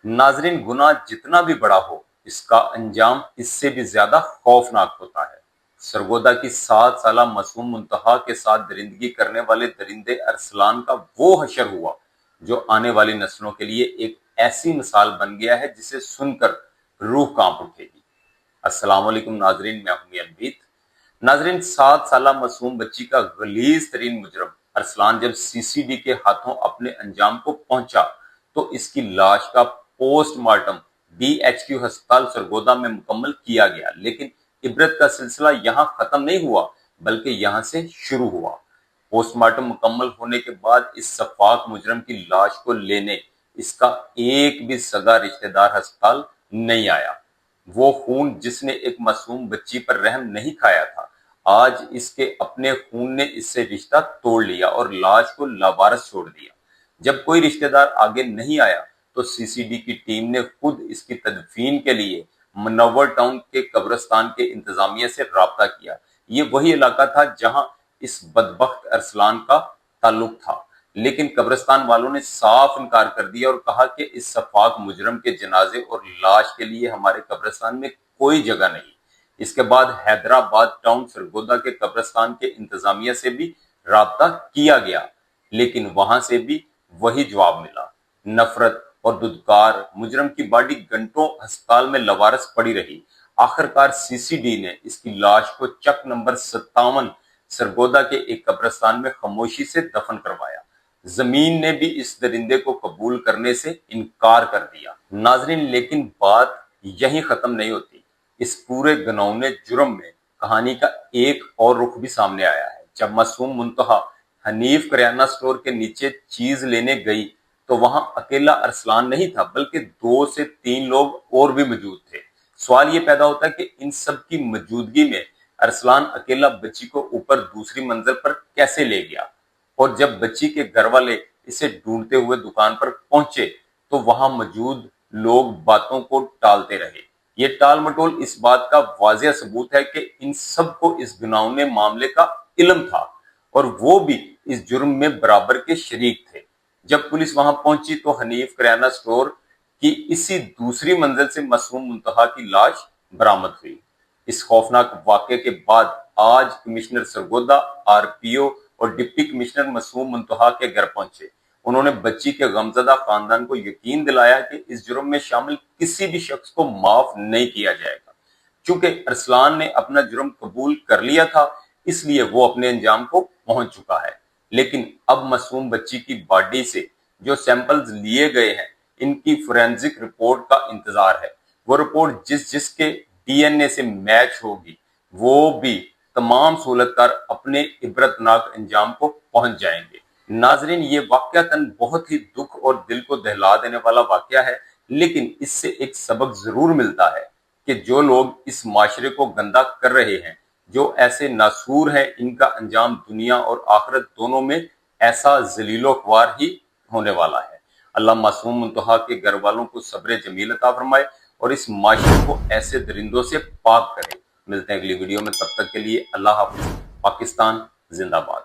नाजरीन, गुनाह जितना भी बड़ा हो, इसका अंजाम इससे भी ज्यादा खौफनाक होता है। सरगोदा की 7 साला मासूम मुंतहा के साथ दरिंदगी करने वाले दरिंदे अरसलान का वो हशर हुआ जो आने वाली नस्लों के लिए एक ऐसी मिसाल बन गया है जिसे सुनकर रूह कांप उठेगी। अस्सलाम वालेकुम नाजरीन, मैं हूं मियां। नाजरीन, 7 साला मासूम बच्ची का गलीज तरीन मुजरम अरसलान जब सीसीडी के हाथों अपने अंजाम को पहुंचा तो इसकी लाश का पोस्टमार्टम BHQ अस्पताल सरगोदा में मुकम्मल किया गया। लेकिन इबरत का सिलसिला यहाँ खत्म नहीं हुआ, बल्कि यहाँ से शुरू हुआ। पोस्टमार्टम मुकम्मल होने के बाद इस सफाक मुजरम की लाश को लेने इसका एक भी सगा रिश्तेदार अस्पताल नहीं आया। वो खून जिसने एक मासूम बच्ची पर रहम नहीं खाया था, आज इसके अपने खून ने इससे रिश्ता तोड़ लिया और लाश को लावारिस छोड़ दिया। जब कोई रिश्तेदार आगे नहीं आया तो सीसीडी की टीम ने खुद इसकी तदफीन के लिए मुनव्वर टाउन के कब्रिस्तान के इंतजामिया से राब्ता किया। ये वही इलाका था जहां इस बदबख्त अरसलान का ताल्लुक था, लेकिन कब्रिस्तान वालों ने साफ इनकार कर दिया और कहा कि इस सफाक मुजरम के जनाजे और लाश के लिए हमारे कब्रिस्तान में कोई जगह नहीं। इसके बाद हैदराबाद टाउन सरगोदा के कब्रिस्तान के इंतजामिया से भी राब्ता किया गया, लेकिन वहां से भी वही जवाब मिला। नफरत और दुदकार मुजरम की बॉडी घंटों अस्पताल में लवारस पड़ी रही। आखिरकार सीसीडी ने इसकी लाश को चक नंबर 57 सरगोदा के एक कब्रिस्तान में खामोशी से दफन करवाया। जमीन ने भी इस दरिंदे को कबूल करने से इनकार कर दिया। नाजरीन, लेकिन बात यहीं खत्म नहीं होती। इस पूरे घिनौने जुर्म में कहानी का एक और रुख भी सामने आया है। जब मासूम मुंतहा हनीफ करियाना स्टोर के नीचे चीज लेने गई तो वहां अकेला अरसलान नहीं था, बल्कि 2 से 3 लोग और भी मौजूद थे। सवाल ये पैदा होता है कि इन सब की मौजूदगी में अरसलान अकेला बच्ची को ऊपर दूसरी मंजिल पर कैसे ले गया, और जब बच्ची के घर वाले इसे ढूंढते हुए दुकान पर पहुंचे तो वहां मौजूद लोग बातों को टालते रहे। ये टाल मटोल इस बात का वाज़ेह सबूत है कि इन सबको इस घिनौने मामले का इल्म था और वो भी इस जुर्म में बराबर के शरीक थे। जब पुलिस वहां पहुंची तो हनीफ करियाना स्टोर की इसी दूसरी मंजिल से मासूम मुंतहा की लाश बरामद हुई। इस खौफनाक वाक़े के बाद आज कमिश्नर सरगोदा, RPO और डिप्टी कमिश्नर मासूम मुंतहा के घर पहुंचे। उन्होंने बच्ची के गमजदा खानदान को यकीन दिलाया कि इस जुर्म में शामिल किसी भी शख्स को माफ नहीं किया जाएगा। चूंकि अरसलान ने अपना जुर्म कबूल कर लिया था, इसलिए वो अपने अंजाम को पहुंच चुका है। लेकिन अब मासूम बच्ची की बॉडी से जो सैंपल्स लिए गए हैं, इनकी फोरेंसिक रिपोर्ट का इंतजार है। वो रिपोर्ट जिसके DNA से मैच होगी, वो भी तमाम सहूलतकार अपने इबरतनाक अंजाम को पहुंच जाएंगे। नाजरीन, ये वाकयातन बहुत ही दुख और दिल को दहला देने वाला वाकया है, लेकिन इससे एक सबक जरूर मिलता है कि जो लोग इस माशरे को गंदा कर रहे हैं, जो ऐसे नासूर हैं, इनका अंजाम दुनिया और आखिरत दोनों में ऐसा जलीलो ख्वार ही होने वाला है। अल्लाह मासूम मुंतहा के घर वालों को सब्र जमील अता फरमाए और इस माशरे को ऐसे दरिंदों से पाक करे। मिलते हैं अगली वीडियो में, तब तक के लिए अल्लाह हाफिज। पाकिस्तान जिंदाबाद।